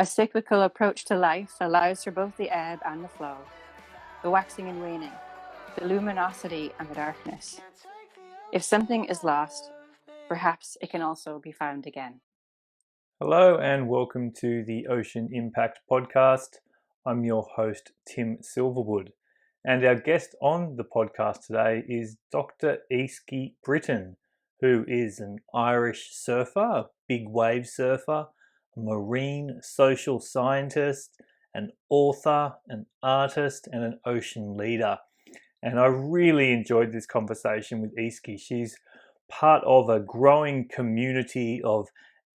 A cyclical approach to life allows for both the ebb and the flow, the waxing and waning, the luminosity and the darkness. If something is lost, perhaps it can also be found again. Hello and welcome to the Ocean Impact Podcast. I'm your host, Tim Silverwood, and our guest on the podcast today is Dr. Easkey Britton, who is an Irish surfer, a big wave surfer, a marine social scientist, an author, an artist, and an ocean leader. And I really enjoyed this conversation with Easkey. She's part of a growing community of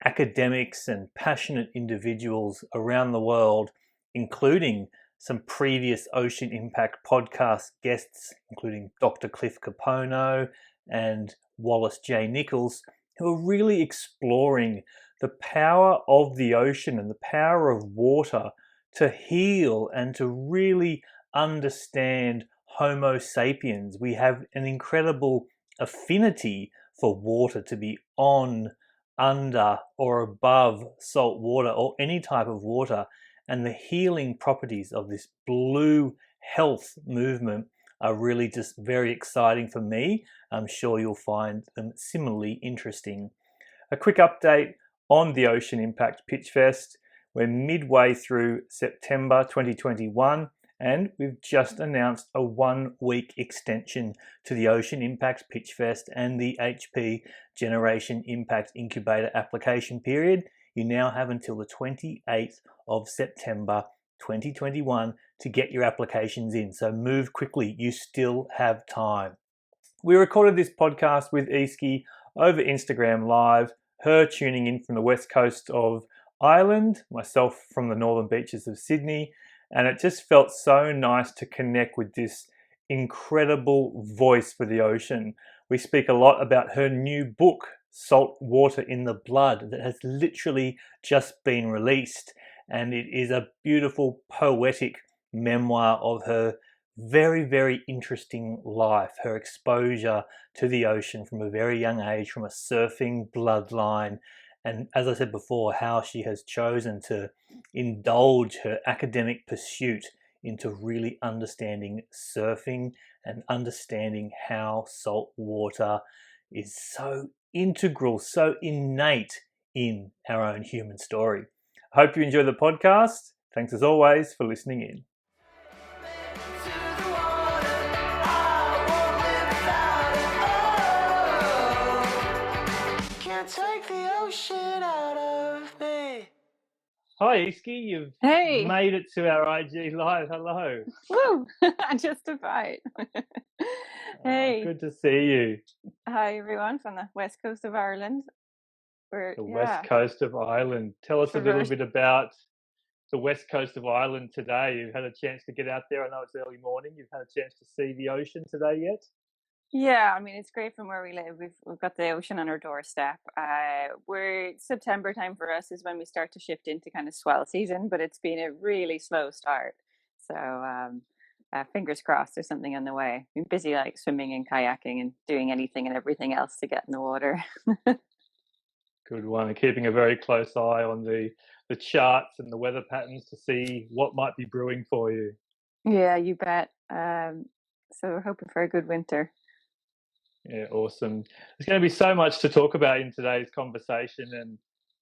academics and passionate individuals around the world, including some previous Ocean Impact podcast guests, including Dr. Cliff Kapono and Wallace J. Nichols, who are really exploring the power of the ocean and the power of water to heal and to really understand Homo sapiens. We have an incredible affinity for water, to be on, under, or above salt water or any type of water, and the healing properties of this blue health movement are really just very exciting for me. I'm sure you'll find them similarly interesting. A quick update on the Ocean Impact Pitch Fest. We're midway through September 2021, and we've just announced a 1-week extension to the Ocean Impact Pitch Fest and the HP Generation Impact Incubator application period. You now have until the 28th of September 2021 to get your applications in, so move quickly, you still have time. We recorded this podcast with Easkey over Instagram Live, her tuning in from the west coast of Ireland, myself from the northern beaches of Sydney, and it just felt so nice to connect with this incredible voice for the ocean. We speak a lot about her new book, Saltwater in the Blood, that has literally just been released, and it is a beautiful poetic memoir of her very, very interesting life, her exposure to the ocean from a very young age, from a surfing bloodline, and as I said before, how she has chosen to indulge her academic pursuit into really understanding surfing and understanding how salt water is so integral, so innate in our own human story. I hope you enjoy the podcast. Thanks as always for listening in. Take the ocean out of me. Hi, Easkey. You've made it to our IG Live. Hello. Woo! Just about. Hey. Good to see you. Hi, everyone from the west coast of Ireland. West coast of Ireland. Tell us a little bit about the west coast of Ireland today. You've had a chance to get out there. I know it's early morning. You've had a chance to see the ocean today yet? Yeah, I mean, it's great from where we live. We've got the ocean on our doorstep. We're September time for us is when we start to shift into kind of swell season, but it's been a really slow start. So fingers crossed there's something on the way. We've been busy like swimming and kayaking and doing anything and everything else to get in the water. Good one. And keeping a very close eye on the charts and the weather patterns to see what might be brewing for you. Yeah, you bet. So we're hoping for a good winter. Yeah, awesome. There's going to be so much to talk about in today's conversation, and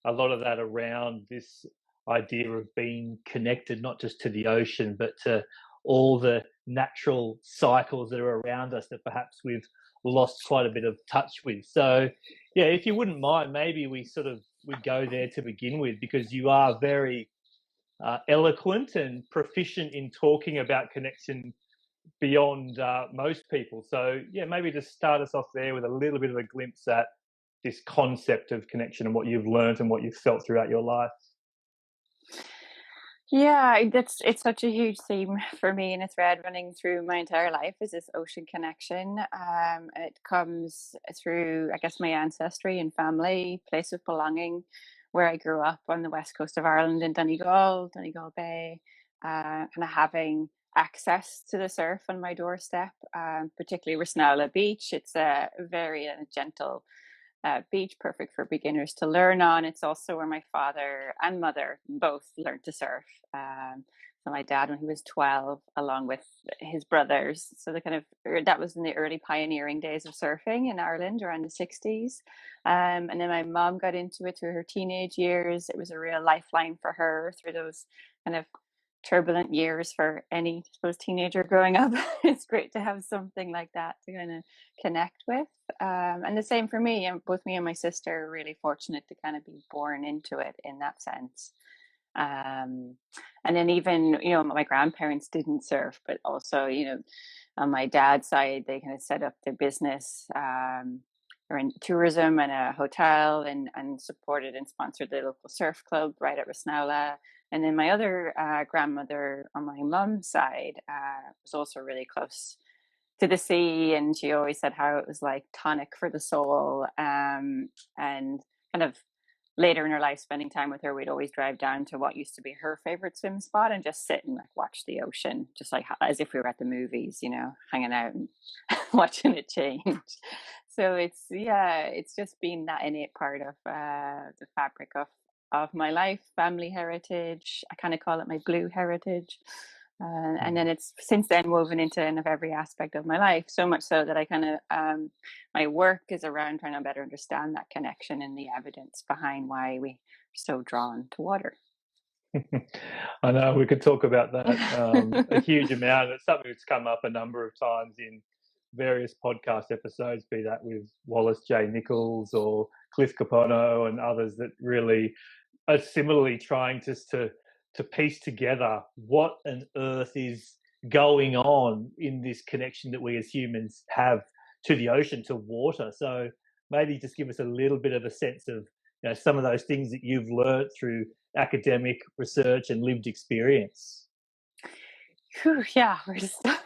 a lot of that around this idea of being connected, not just to the ocean, but to all the natural cycles that are around us that perhaps we've lost quite a bit of touch with. So, yeah, if you wouldn't mind, maybe we go there to begin with, because you are very eloquent and proficient in talking about connection beyond most people. So yeah, maybe just start us off there with a little bit of a glimpse at this concept of connection and what you've learned and what you've felt throughout your life. Yeah, it's such a huge theme for me, and a thread running through my entire life is this ocean connection. It comes through, I guess, my ancestry and family, place of belonging, where I grew up on the west coast of Ireland in Donegal Bay, kind of having access to the surf on my doorstep, particularly Resnella Beach. It's a very gentle beach, perfect for beginners to learn on. It's also where my father and mother both learned to surf. So my dad when he was 12, along with his brothers. So that was in the early pioneering days of surfing in Ireland around the 60s. And then my mom got into it through her teenage years. It was a real lifeline for her through those kind of turbulent years for any, I suppose, teenager growing up. It's great to have something like that to kind of connect with. And the same for me. And both me and my sister are really fortunate to kind of be born into it in that sense. And then even, my grandparents didn't surf, but also, on my dad's side, they kind of set up their business around tourism and a hotel, and supported and sponsored the local surf club right at Rasnowla. And then my other grandmother on my mum's side was also really close to the sea, and she always said how it was like tonic for the soul. And kind of later in her life, spending time with her, we'd always drive down to what used to be her favorite swim spot and just sit and like watch the ocean, just like as if we were at the movies, hanging out and watching it change. So it's just been that innate part of the fabric of my life, family heritage. I kind of call it my blue heritage. And then it's since then woven into kind of every aspect of my life, so much so that I kind of my work is around trying to better understand that connection and the evidence behind why we're so drawn to water. I know we could talk about that a huge amount. It's something that's come up a number of times in various podcast episodes, be that with Wallace J. Nichols or Cliff Kapono and others that really are similarly trying to piece together what on earth is going on in this connection that we as humans have to the ocean, to water. So maybe just give us a little bit of a sense of some of those things that you've learned through academic research and lived experience. Yeah, where to start?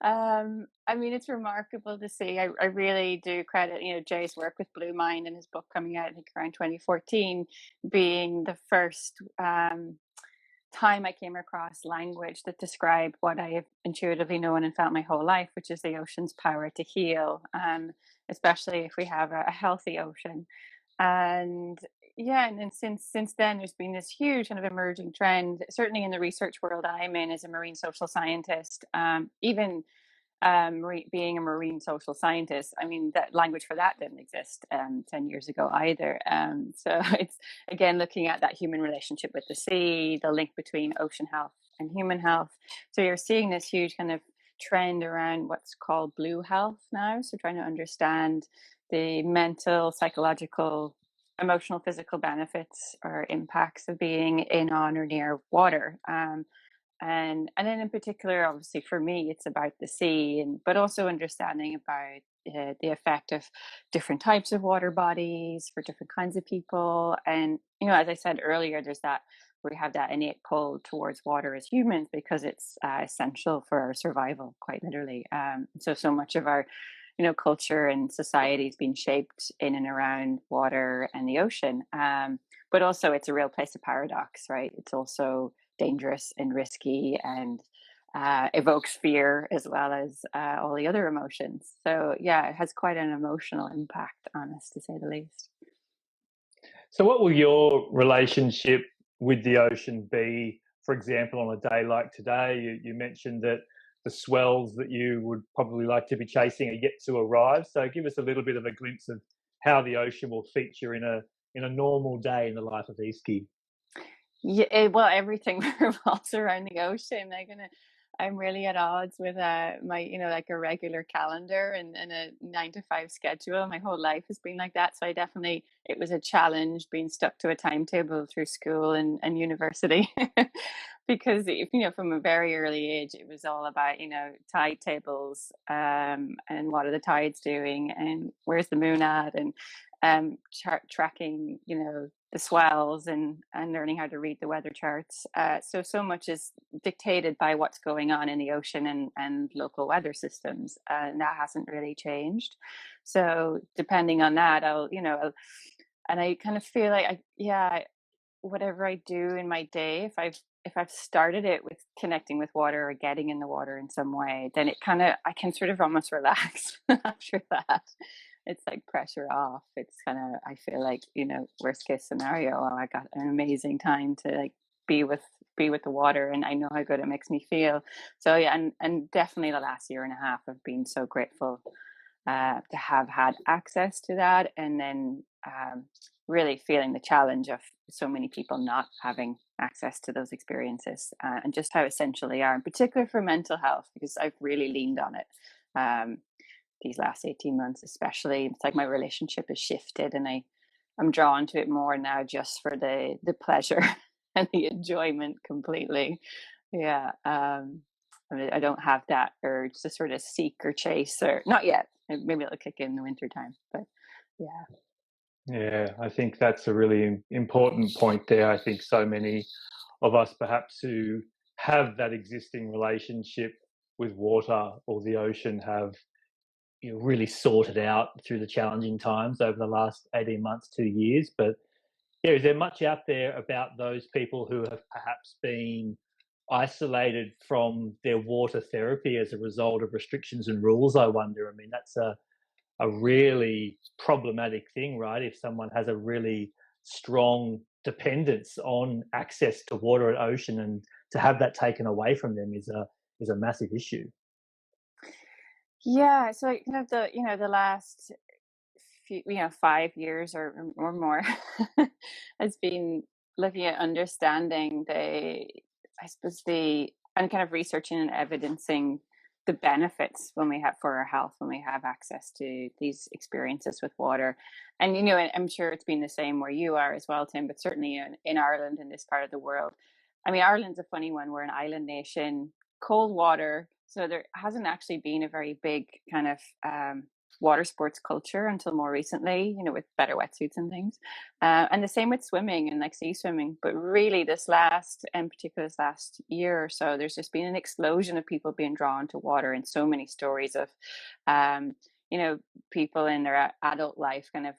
I mean, it's remarkable to see. I really do credit, Jay's work with Blue Mind and his book coming out, I think, around 2014, being the first time I came across language that described what I have intuitively known and felt my whole life, which is the ocean's power to heal, especially if we have a healthy ocean. And then since then, there's been this huge kind of emerging trend, certainly in the research world I'm in as a marine social scientist, even being a marine social scientist. I mean, that language for that didn't exist 10 years ago either. So it's, again, looking at that human relationship with the sea, the link between ocean health and human health. So you're seeing this huge kind of trend around what's called blue health now. So trying to understand the mental, psychological, emotional, physical benefits or impacts of being in, on, or near water. And then in particular, obviously for me, it's about the sea, but also understanding about the effect of different types of water bodies for different kinds of people. And, as I said earlier, we have that innate pull towards water as humans because it's essential for our survival, quite literally. So much of our culture and society has been shaped in and around water and the ocean. But also it's a real place of paradox, right? It's also dangerous and risky and evokes fear as well as all the other emotions. So yeah, it has quite an emotional impact on us, to say the least. So what will your relationship with the ocean be, for example, on a day like today? You mentioned that the swells that you would probably like to be chasing are yet to arrive. So give us a little bit of a glimpse of how the ocean will feature in a normal day in the life of Easkey. Yeah, well, everything revolves around the ocean. I'm really at odds with my, like a regular calendar and a 9 to 5 schedule. My whole life has been like that. So it was a challenge being stuck to a timetable through school and university. Because from a very early age, it was all about tide tables, and what are the tides doing, and where's the moon at, and tracking the swells and learning how to read the weather charts. So much is dictated by what's going on in the ocean and local weather systems, and that hasn't really changed. So depending on that, and I kind of feel like whatever I do in my day, if I've started it with connecting with water or getting in the water in some way, then I can sort of almost relax after that. it's like pressure off. It's kind of, I feel like, worst case scenario, oh, I got an amazing time to like be with the water, and I know how good it makes me feel. So yeah, and definitely the last year and a half I've been so grateful to have had access to that, and then really feeling the challenge of so many people not having access to those experiences, and just how essential they are, in particular for mental health, because I've really leaned on it these last 18 months, especially. It's like my relationship has shifted, and I'm drawn to it more now just for the pleasure and the enjoyment completely. Yeah. I mean, I don't have that urge to sort of seek or chase, or not yet. Maybe it'll kick in the winter time, but yeah. Yeah, I think that's a really important point there. I think so many of us, perhaps, who have that existing relationship with water or the ocean, have really sorted out through the challenging times over the last 18 months, 2 years. But yeah, is there much out there about those people who have perhaps been isolated from their water therapy as a result of restrictions and rules, I wonder? I mean, that's a really problematic thing, right? If someone has a really strong dependence on access to water and ocean, and to have that taken away from them is a massive issue. Yeah. So kind of the last few, 5 years or more has been looking at understanding I suppose and kind of researching and evidencing the benefits when we have for our health when we have access to these experiences with water. And I'm sure it's been the same where you are as well, Tim, but certainly in Ireland, in this part of the world. I mean, Ireland's a funny one. We're an island nation, cold water, so there hasn't actually been a very big kind of water sports culture until more recently, with better wetsuits and things. And the same with swimming and like sea swimming. But really, in particular, this last year or so, there's just been an explosion of people being drawn to water, and so many stories of, people in their adult life kind of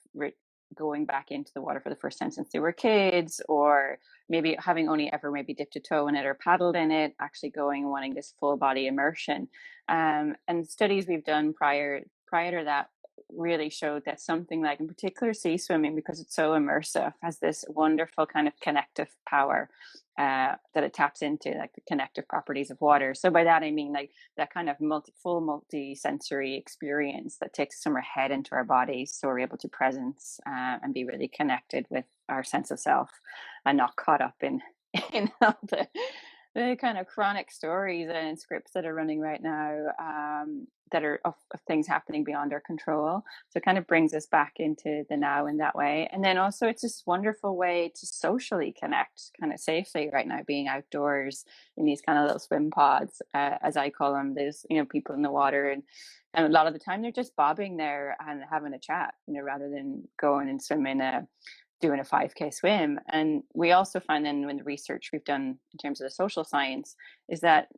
going back into the water for the first time since they were kids, or maybe having only ever maybe dipped a toe in it or paddled in it, actually going and wanting this full body immersion. And studies we've done prior to that really showed that something like, in particular, sea swimming, because it's so immersive, has this wonderful kind of connective power that it taps into, like the connective properties of water. So by that I mean like that kind of multi-sensory experience that takes us from our head into our bodies, so we're able to presence and be really connected with our sense of self, and not caught up in all the kind of chronic stories and scripts that are running right now, that are of things happening beyond our control. So it kind of brings us back into the now in that way. And then also it's this wonderful way to socially connect kind of safely right now, being outdoors in these kind of little swim pods, as I call them. There's, people in the water, and a lot of the time they're just bobbing there and having a chat, rather than going and doing a 5K swim. And we also find then, in the research we've done in terms of the social science, is that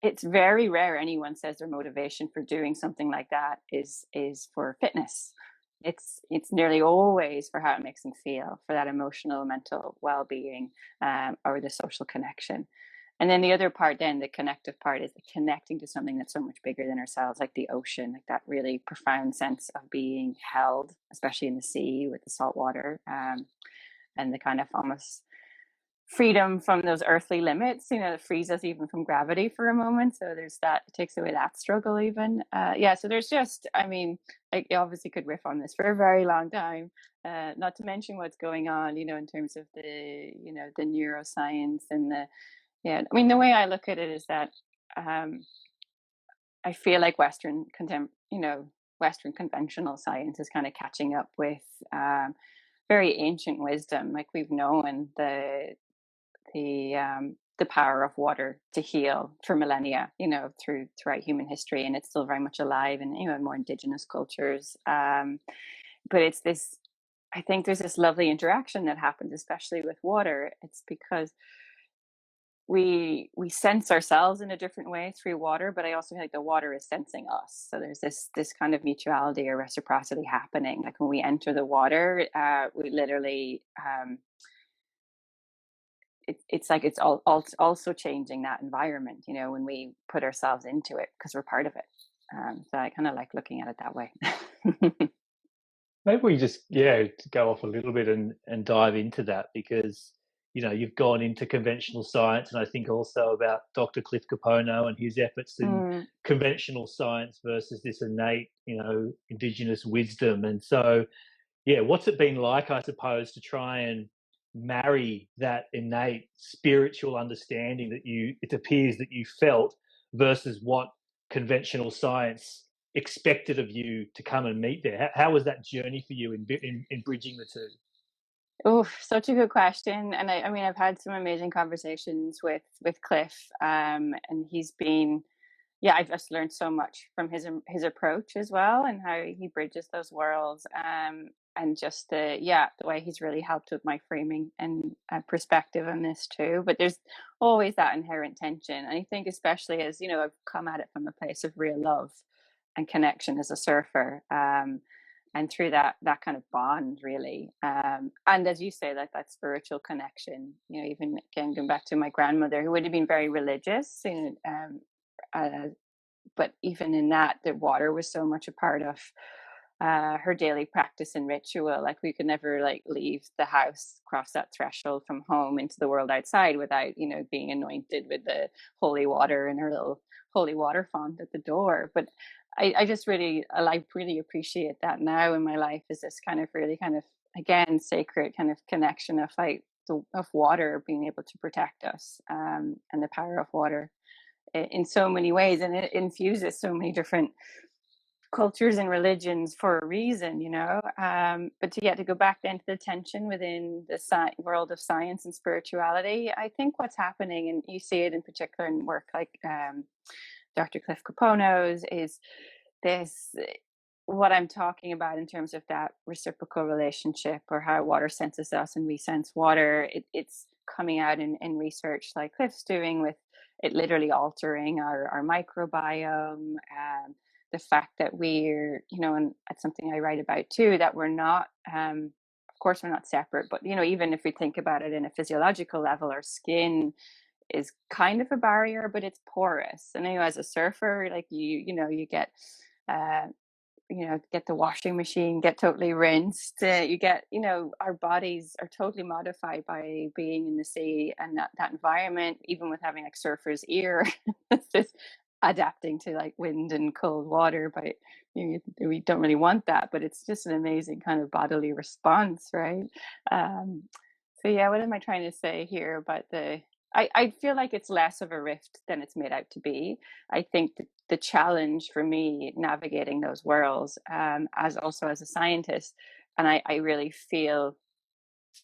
it's very rare anyone says their motivation for doing something like that is for fitness. It's nearly always for how it makes them feel, for that emotional, mental well-being, or the social connection. And then the other part, then the connective part, is the connecting to something that's so much bigger than ourselves, like the ocean, like that really profound sense of being held, especially in the sea with the salt water, and the kind of almost freedom from those earthly limits, that frees us even from gravity for a moment. So there's that, it takes away that struggle even. So there's just, I mean, I obviously could riff on this for a very long time, not to mention what's going on, in terms of the neuroscience and I mean, the way I look at it is that I feel like Western conventional science is kind of catching up with very ancient wisdom. Like, we've known the power of water to heal for millennia, throughout human history, and it's still very much alive in more indigenous cultures. But it's this. I think there's this lovely interaction that happens, especially with water. It's because we sense ourselves in a different way through water, but I also feel like the water is sensing us. So there's this kind of mutuality or reciprocity happening. Like, when we enter the water, we literally it's like it's also changing that environment, when we put ourselves into it, because we're part of it. So I kind of like looking at it that way. Maybe we just, yeah, to go off a little bit and dive into that because, you've gone into conventional science, and I think also about Dr. Cliff Kapono and his efforts in Mm. conventional science versus this innate, indigenous wisdom. And so, yeah, what's it been like, I suppose, to try and marry that innate spiritual understanding that it appears that you felt versus what conventional science expected of you to come and meet there? How was that journey for you in bridging the two? Oh, such a good question. And I mean, I've had some amazing conversations with Cliff, and he's been, yeah, I've just learned so much from his approach as well, and how he bridges those worlds, and just the way he's really helped with my framing and perspective on this too. But there's always that inherent tension, and I think especially as I've come at it from a place of real love and connection as a surfer. And through that kind of bond, really, and as you say, that spiritual connection, even again going back to my grandmother, who would have been very religious, uh, but even in that, the water was so much a part of her daily practice and ritual. Like, we could never like leave the house, cross that threshold from home into the world outside without being anointed with the holy water and her little holy water font at the door. But I just really, I really appreciate that now in my life, is this kind of really kind of, again, sacred kind of connection of like of water being able to protect us, and the power of water in so many ways, and it infuses so many different cultures and religions for a reason, but to go back then to the tension within the world of science and spirituality, I think what's happening, and you see it in particular in work like Dr. Cliff Kapono's, is this, what I'm talking about in terms of that reciprocal relationship, or how water senses us and we sense water. It's coming out in research like Cliff's doing, with it literally altering our microbiome. The fact that we're, and that's something I write about too, that we're not, of course, we're not separate, but, even if we think about it in a physiological level, our skin is kind of a barrier, but it's porous. And, as a surfer, like you get, uh, get the washing machine, get totally rinsed. You get, our bodies are totally modified by being in the sea and that environment, even with having like surfer's ear. It's just adapting to like wind and cold water. But we don't really want that, but it's just an amazing kind of bodily response, right? Um, so yeah, what am I trying to say here about I feel like it's less of a rift than it's made out to be. I think the challenge for me navigating those worlds, as also as a scientist, and I really feel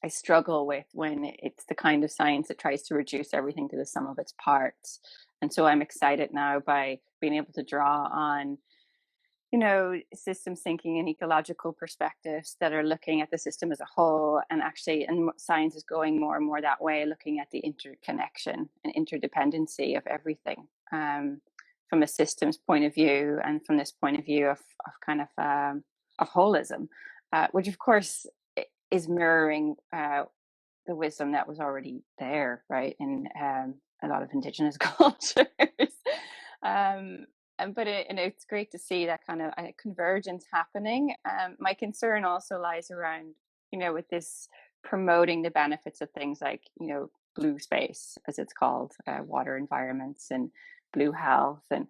I struggle with when it's the kind of science that tries to reduce everything to the sum of its parts. And so I'm excited now by being able to draw on systems thinking and ecological perspectives that are looking at the system as a whole. And actually, and science is going more and more that way, looking at the interconnection and interdependency of everything, from a systems point of view, and from this point of view of kind of holism, which of course is mirroring the wisdom that was already there, right, in a lot of indigenous cultures. um, and it's great to see that kind of convergence happening. My concern also lies around, with this promoting the benefits of things like, blue space, as it's called, water environments and blue health. And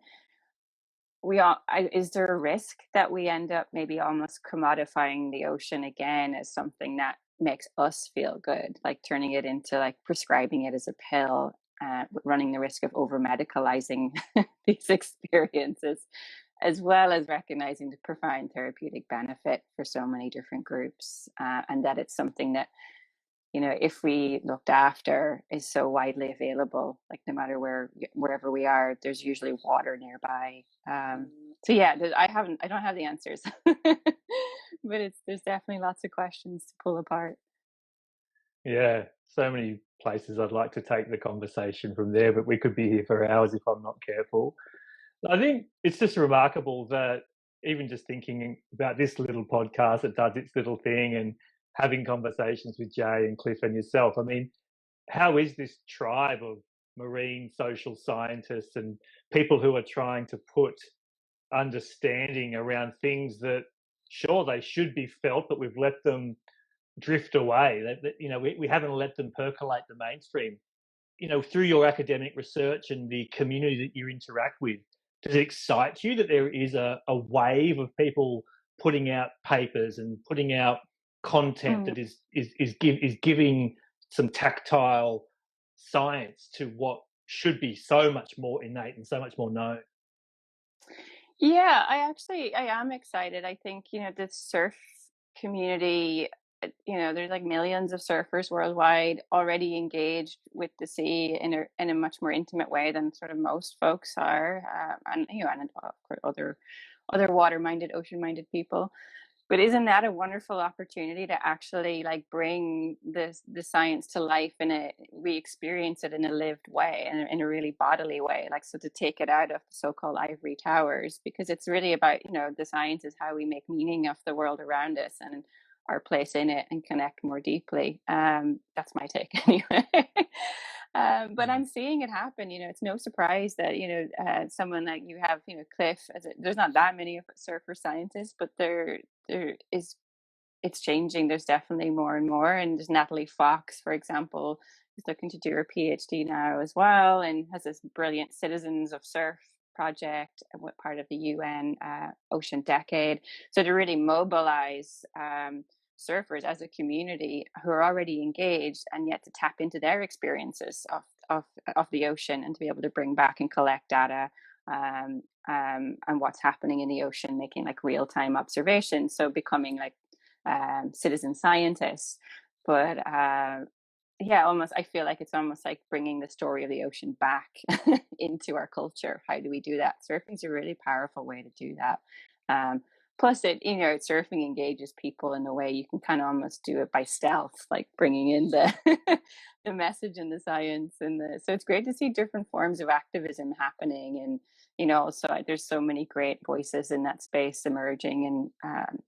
is there a risk that we end up maybe almost commodifying the ocean again as something that makes us feel good, like turning it into like prescribing it as a pill, running the risk of over medicalizing these experiences, as well as recognizing the profound therapeutic benefit for so many different groups, and that it's something that, if we looked after, is so widely available, like no matter wherever we are, there's usually water nearby. So yeah, I don't have the answers, but there's definitely lots of questions to pull apart. Yeah, so many places I'd like to take the conversation from there, but we could be here for hours if I'm not careful. I think it's just remarkable that even just thinking about this little podcast that does its little thing and having conversations with Jay and Cliff and yourself, I mean, how is this tribe of marine social scientists and people who are trying to put understanding around things that sure, they should be felt, but we've let them drift away. We haven't let them percolate the mainstream. Through your academic research and the community that you interact with, does it excite you that there is a wave of people putting out papers and putting out content Mm. that is giving some tactile science to what should be so much more innate and so much more known? Yeah, I am excited. I think, the surf community, there's like millions of surfers worldwide already engaged with the sea in a much more intimate way than sort of most folks are. And of course other water-minded, ocean-minded people. But isn't that a wonderful opportunity to actually like bring the science to life we experience it in a lived way and in a really bodily way, like, so to take it out of the so-called ivory towers, because it's really about, the science is how we make meaning of the world around us and our place in it and connect more deeply. That's my take anyway. But I'm seeing it happen. It's no surprise that someone like you have, Cliff. There's not that many of surfer scientists, but there is, it's changing. There's definitely more and more. And there's Natalie Fox, for example, who's looking to do her PhD now as well, and has this brilliant Citizens of Surf project, what part of the UN Ocean Decade. So to really mobilize surfers as a community who are already engaged, and yet to tap into their experiences of the ocean and to be able to bring back and collect data, and what's happening in the ocean, making like real-time observations, so becoming like citizen scientists. But yeah, almost, I feel like it's almost like bringing the story of the ocean back into our culture. How do we do that? Surfing's a really powerful way to do that. Plus surfing engages people in a way you can kind of almost do it by stealth, like bringing in the the message and the science so it's great to see different forms of activism happening. And also there's so many great voices in that space emerging. And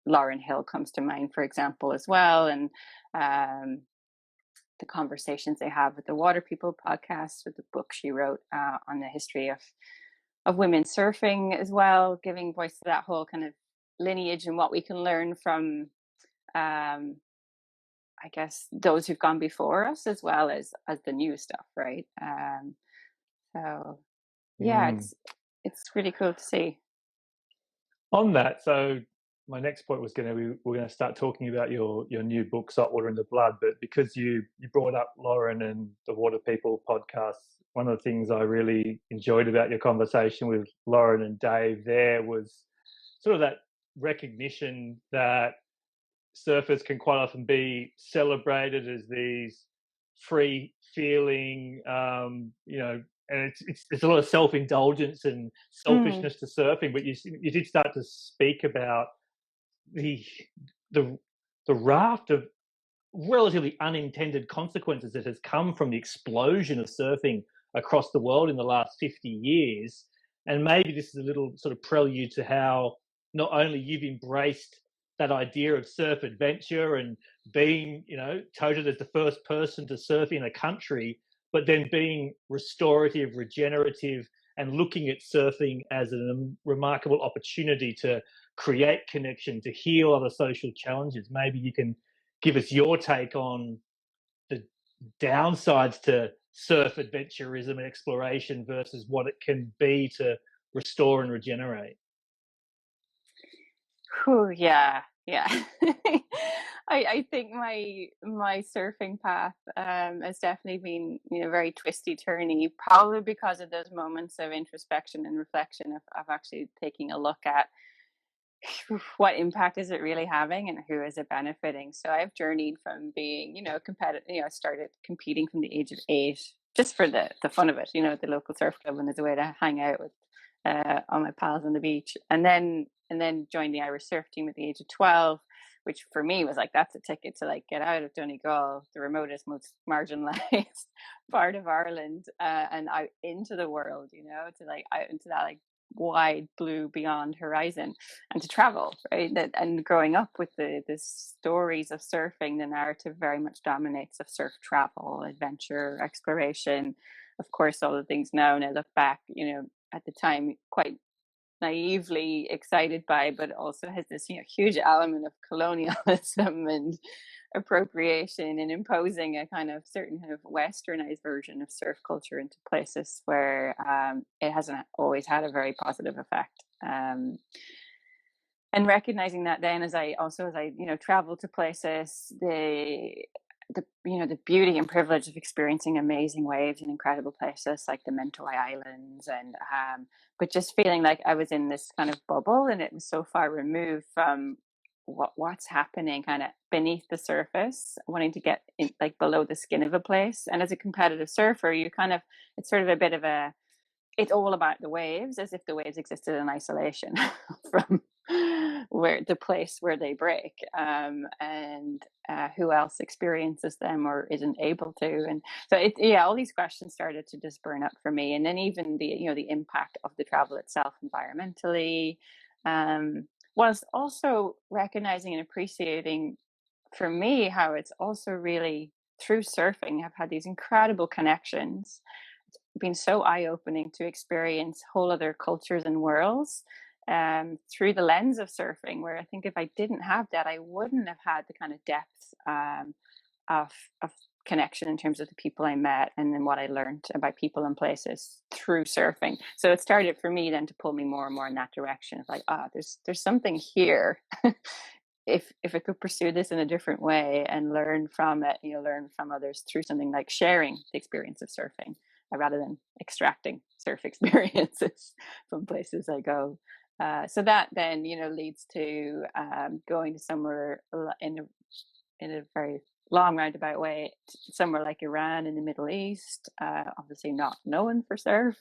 Lauren Hill comes to mind, for example, as well. And the conversations they have with the Water People podcast, with the book she wrote on the history of women surfing as well, giving voice to that whole kind of lineage and what we can learn from, I guess, those who've gone before us, as well as the new stuff, right? So yeah, Mm. it's really cool to see. On that, so my next point was we're going to start talking about your new book, Saltwater in the Blood. But because you brought up Lauren and the Water People podcast, one of the things I really enjoyed about your conversation with Lauren and Dave there was sort of that recognition that surfers can quite often be celebrated as these free feeling, and it's a lot of self-indulgence and Mm, selfishness to surfing. But you did start to speak about the the the raft of relatively unintended consequences that has come from the explosion of surfing across the world in the last 50 years. And maybe this is a little sort of prelude to how not only you've embraced that idea of surf adventure and being, touted as the first person to surf in a country, but then being restorative, regenerative, and looking at surfing as a remarkable opportunity to create connection, to heal other social challenges. Maybe you can give us your take on the downsides to surf adventurism and exploration versus what it can be to restore and regenerate. whew, yeah, yeah. I think my surfing path has definitely been, very twisty turny, probably because of those moments of introspection and reflection of actually taking a look at what impact is it really having and who is it benefiting. So I've journeyed from being, competitive. I started competing from the age of 8, just for the fun of it, at the local surf club, and as a way to hang out with all my pals on the beach, and then joined the Irish surf team at the age of 12, which for me was like, that's a ticket to like get out of Donegal, the remotest, most marginalized part of Ireland, and out into the world, to like out into that like wide blue beyond horizon, and to travel, right? And growing up with the stories of surfing, the narrative very much dominates of surf travel, adventure, exploration. Of course, all the things now, and I look back, at the time, quite naively excited by, but also has this huge element of colonialism and appropriation and imposing a kind of certain kind of westernized version of surf culture into places where it hasn't always had a very positive effect. And recognizing that then as I travel to places, the beauty and privilege of experiencing amazing waves in incredible places like the Mentawai Islands, and but just feeling like I was in this kind of bubble and it was so far removed from what's happening kind of beneath the surface, wanting to get in, like below the skin of a place. And as a competitive surfer, it's sort of a bit of it's all about the waves, as if the waves existed in isolation from where the place where they break, and who else experiences them or isn't able to. And so all these questions started to just burn up for me. And then even the impact of the travel itself environmentally, was also recognizing and appreciating for me how it's also really through surfing I've had these incredible connections. Been so eye-opening to experience whole other cultures and worlds through the lens of surfing, where I think if I didn't have that, I wouldn't have had the kind of depth of connection in terms of the people I met and then what I learned about people and places through surfing. So it started for me then to pull me more and more in that direction of like, there's something here. If I could pursue this in a different way and learn from it, learn from others through something like sharing the experience of surfing, rather than extracting surf experiences from places I go. So that then, leads to going to somewhere in a very long roundabout way, somewhere like Iran in the Middle East, obviously not known for surf.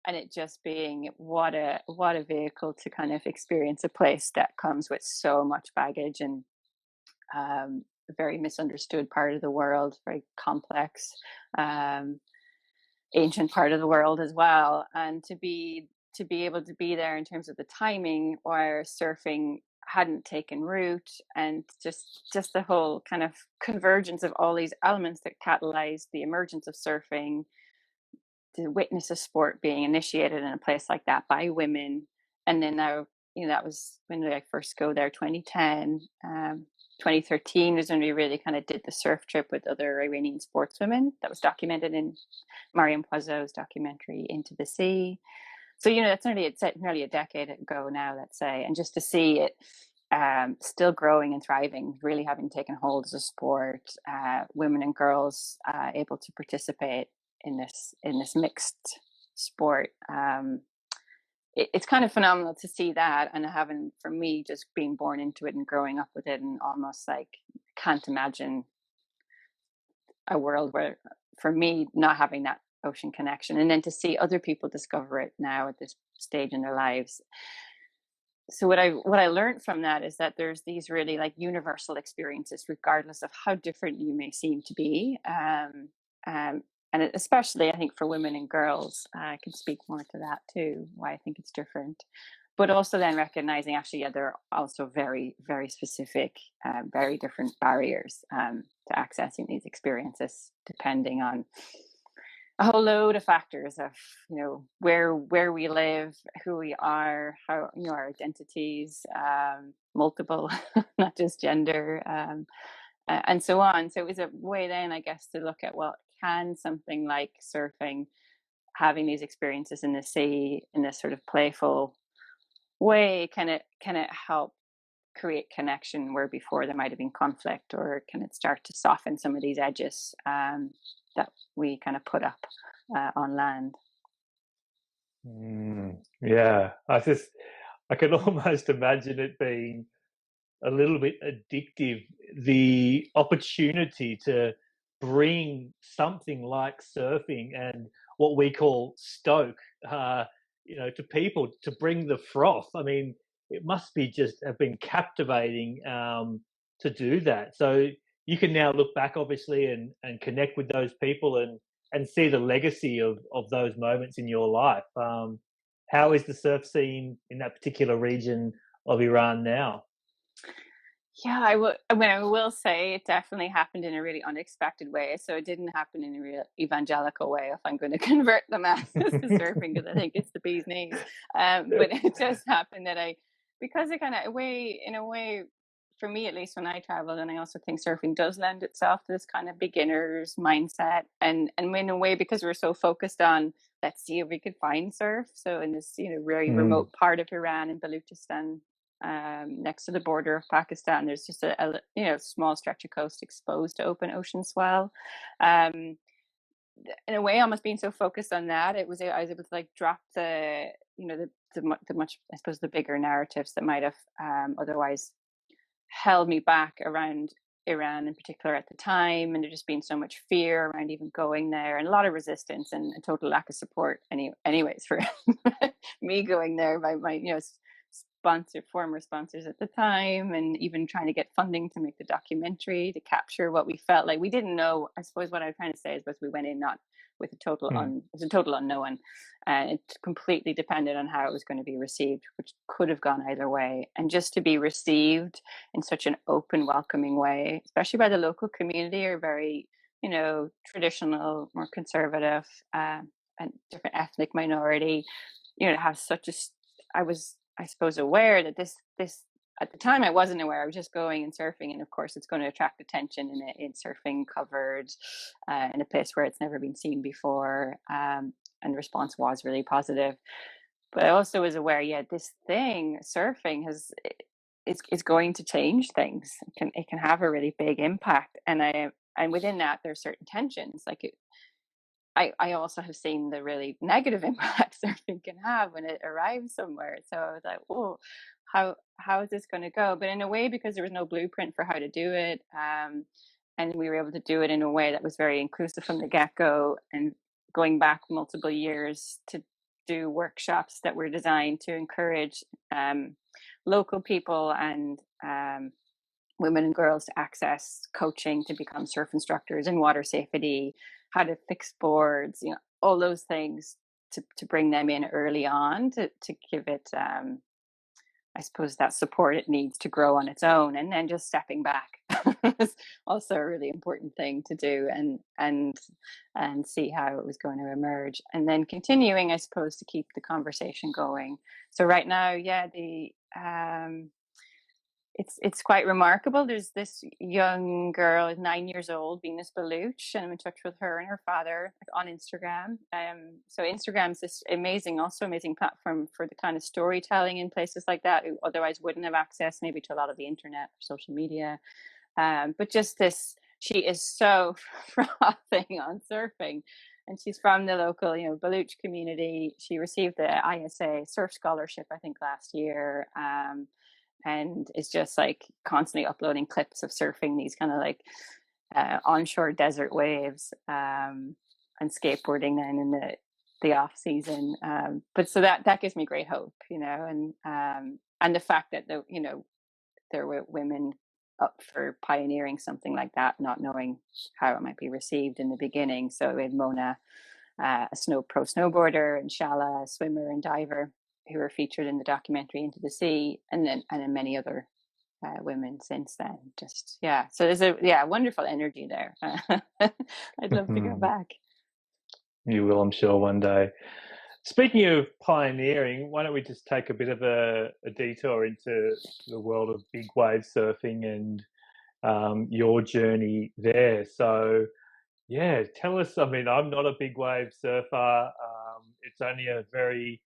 And it just being what a vehicle to kind of experience a place that comes with so much baggage and very misunderstood part of the world, very complex, ancient part of the world as well. And to be able to be there in terms of the timing where surfing hadn't taken root, and just the whole kind of convergence of all these elements that catalyzed the emergence of surfing, to witness a sport being initiated in a place like that by women. And then now, that was when I first go there, 2010. 2013 was when we really kind of did the surf trip with other Iranian sportswomen. That was documented in Mariam Poizo's documentary Into the Sea. So, it's nearly a decade ago now, let's say. And just to see it still growing and thriving, really having taken hold as a sport, women and girls able to participate in this mixed sport. It's kind of phenomenal to see that, and having, for me, just being born into it and growing up with it, and almost like can't imagine a world where, for me, not having that ocean connection, and then to see other people discover it now at this stage in their lives. So what I learned from that is that there's these really like universal experiences, regardless of how different you may seem to be. And especially, I think, for women and girls, I can speak more to that too, why I think it's different. But also then recognizing, actually, there are also very, very specific, very different barriers to accessing these experiences, depending on a whole load of factors of, where we live, who we are, how, our identities, multiple, not just gender, and so on. So it was a way then, I guess, to look at, well, can something like surfing, having these experiences in the sea in this sort of playful way, can it help create connection where before there might have been conflict, or can it start to soften some of these edges that we kind of put up on land? Yeah, I can almost imagine it being a little bit addictive, the opportunity to bring something like surfing and what we call stoke, to people, to bring the froth. I mean, it must be just have been captivating to do that. So you can now look back, obviously, and connect with those people and see the legacy of those moments in your life. How is the surf scene in that particular region of Iran now? Yeah, I will say it definitely happened in a really unexpected way. So it didn't happen in a real evangelical way if I'm going to convert the masses to surfing, because I think it's the bee's knees. But it just happened that because it kind of in a way, for me at least when I travel, and I also think surfing does lend itself to this kind of beginner's mindset, and in a way because we're so focused on let's see if we could find surf. So in this very Mm, remote part of Iran and Baluchistan, next to the border of Pakistan, there's just a small stretch of coast exposed to open ocean swell. Um, in a way, almost being so focused on that, I was able to like drop the much, I suppose, the bigger narratives that might have otherwise held me back around Iran in particular at the time, and there just been so much fear around even going there, and a lot of resistance and a total lack of support. Anyways, for me going there by my former sponsors at the time, and even trying to get funding to make the documentary to capture what we felt like. We didn't know. I suppose what I'm trying to say is, but we went in not with mm, a total unknown, and it completely depended on how it was going to be received, which could have gone either way. And just to be received in such an open, welcoming way, especially by the local community, are very, traditional, more conservative, and different ethnic minority. To have such a, I was, I suppose, aware that this at the time I wasn't aware. I was just going and surfing, and of course, it's going to attract attention in surfing covered in a place where it's never been seen before. And the response was really positive. But I also was aware, yeah, this thing, surfing, it's going to change things. It can have a really big impact, and within that there's certain tensions. I also have seen the really negative impact surfing can have when it arrives somewhere. So I was like, oh, how is this going to go? But in a way, because there was no blueprint for how to do it, and we were able to do it in a way that was very inclusive from the get-go, and going back multiple years to do workshops that were designed to encourage local people and women and girls to access coaching to become surf instructors in water safety, how to fix boards, all those things, to bring them in early on to give it, I suppose, that support it needs to grow on its own. And then just stepping back is also a really important thing to do, and see how it was going to emerge. And then continuing, I suppose, to keep the conversation going. So right now, yeah, it's quite remarkable. There's this young girl, 9 years old, Venus Baluch, and I'm in touch with her and her father, like, on Instagram. So Instagram's this also amazing platform for the kind of storytelling in places like that who otherwise wouldn't have access maybe to a lot of the internet or social media. But just this, she is so frothing on surfing. And she's from the local, Baluch community. She received the ISA surf scholarship, I think, last year. And is just like constantly uploading clips of surfing these kind of like onshore desert waves, and skateboarding then in the off season. But so that gives me great hope, and the fact that there were women up for pioneering something like that, not knowing how it might be received in the beginning. So we had Mona, a pro snowboarder, and Shala, a swimmer and diver, who were featured in the documentary Into the Sea, and then many other women since then. Just, yeah, so there's a wonderful energy there. I'd love to go back. You will, I'm sure, one day. Speaking of pioneering, why don't we just take a bit of a detour into the world of big wave surfing and your journey there. So, yeah, tell us. I mean, I'm not a big wave surfer. It's only a very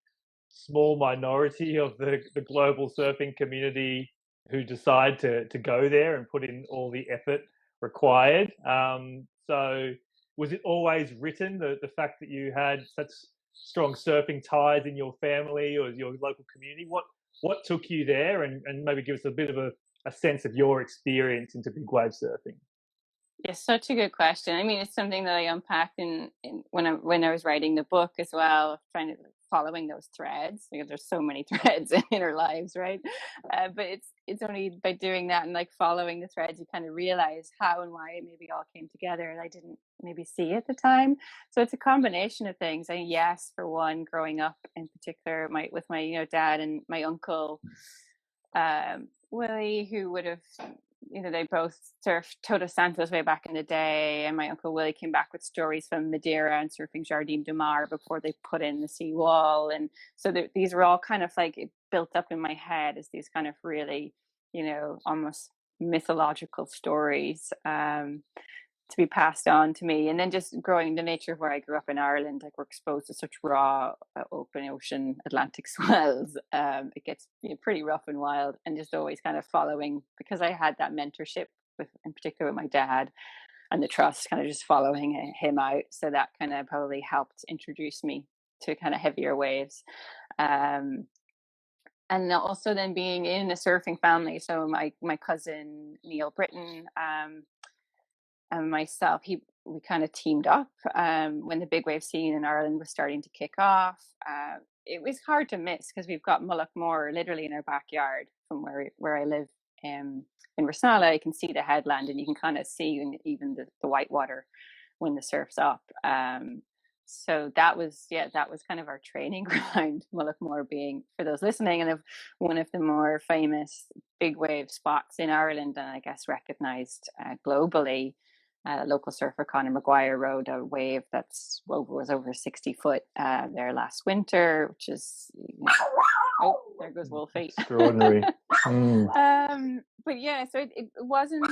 small minority of the global surfing community who decide to go there and put in all the effort required. So was it always written, the fact that you had such strong surfing ties in your family or your local community? What took you there, and maybe give us a bit of a sense of your experience into big wave surfing? Yes, such a good question. I mean, it's something that I unpacked when I was writing the book as well, trying to following those threads, because there's so many threads in our lives, right? But it's only by doing that and like following the threads you kind of realize how and why it maybe all came together, and I didn't maybe see at the time. So it's a combination of things. And yes, for one, growing up in particular, with my dad and my uncle, Willie, who would have they both surfed Todos Santos way back in the day, and my uncle Willie came back with stories from Madeira and surfing Jardim do Mar before they put in the seawall. And so these were all kind of like built up in my head as these kind of really, almost mythological stories to be passed on to me. And then just growing the nature of where I grew up in Ireland, like we're exposed to such raw, open ocean Atlantic swells. It gets pretty rough and wild, and just always kind of following, because I had that mentorship with, in particular, with my dad, and the trust, kind of just following him out. So that kind of probably helped introduce me to kind of heavier waves. And also then being in a surfing family. So my cousin Neil Britton, and myself, we kind of teamed up when the big wave scene in Ireland was starting to kick off. It was hard to miss because we've got Mullaghmore literally in our backyard from where I live in Rossnala. You can see the headland, and you can kind of see even the white water when the surf's up. So that was kind of our training ground, Mullaghmore being, for those listening, and of one of the more famous big wave spots in Ireland, and I guess recognized globally. Local surfer Conor Maguire rode a wave was over 60 foot there last winter, which is oh, there goes Wolfie. Extraordinary. But yeah, so it wasn't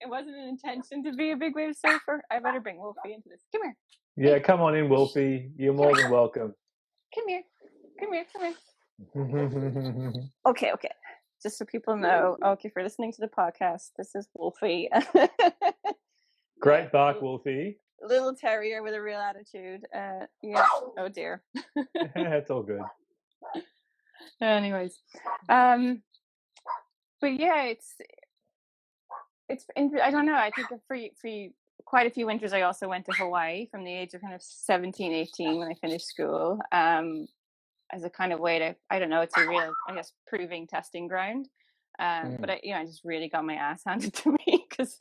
an intention to be a big wave surfer. I better bring Wolfie into this. Come here. Yeah, come on in, Wolfie. You're more than welcome. Come here. Okay. Just so people know, okay, for listening to the podcast, this is Wolfie. Great bark, Wolfie. Little terrier with a real attitude. Yeah. Oh dear. That's all good. Anyways, but yeah, it's I don't know. I think for quite a few winters, I also went to Hawaii from the age of kind of 17, 18 when I finished school. As a kind of way to, I don't know, it's a real, I guess, proving testing ground. But I just really got my ass handed to me because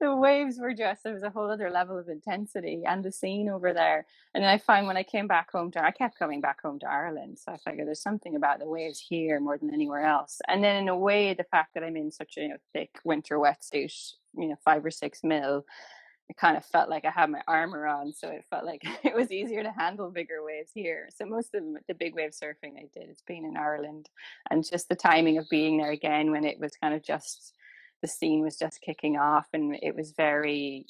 the waves were just, there was a whole other level of intensity, and the scene over there. And then I find when I came back home I kept coming back home to Ireland. So I figured there's something about the waves here more than anywhere else. And then in a way, the fact that I'm in such a thick winter wetsuit, 5 or 6 mil, it kind of felt like I had my armor on, so it felt like it was easier to handle bigger waves here. So most of the big wave surfing I did, it's been in Ireland, and just the timing of being there again when it was kind of just, the scene was just kicking off, and it was very,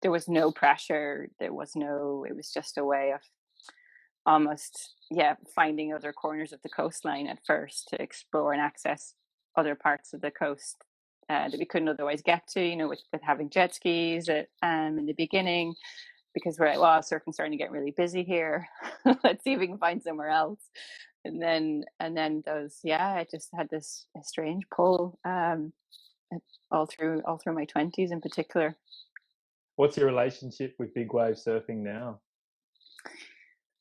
there was no pressure, it was just a way of almost, finding other corners of the coastline at first to explore and access other parts of the coast that we couldn't otherwise get to, with having jet skis in the beginning, because where I was, surfing starting to get really busy here. Let's see if we can find somewhere else. And then those, I just had this strange pull all through my 20s in particular. What's your relationship with big wave surfing now?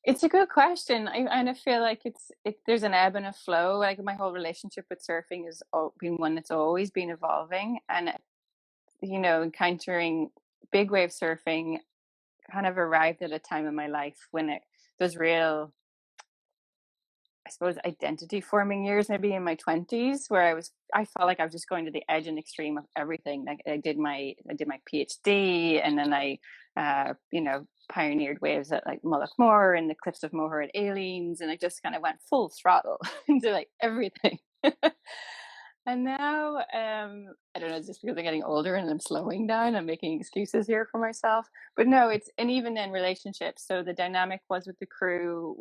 It's a good question. I kind of feel like there's an ebb and a flow. Like my whole relationship with surfing has been one that's always been evolving, and encountering big wave surfing kind of arrived at a time in my life when there's real, I suppose, identity forming years, maybe in my 20s, where I felt like I was just going to the edge and extreme of everything. Like I did my PhD, and then I pioneered waves at like Mullaghmore and the cliffs of Moher at Aileens, and I just kind of went full throttle into like everything. And now, I don't know, it's just because I'm getting older and I'm slowing down, I'm making excuses here for myself. But no, and even then relationships. So the dynamic was with the crew,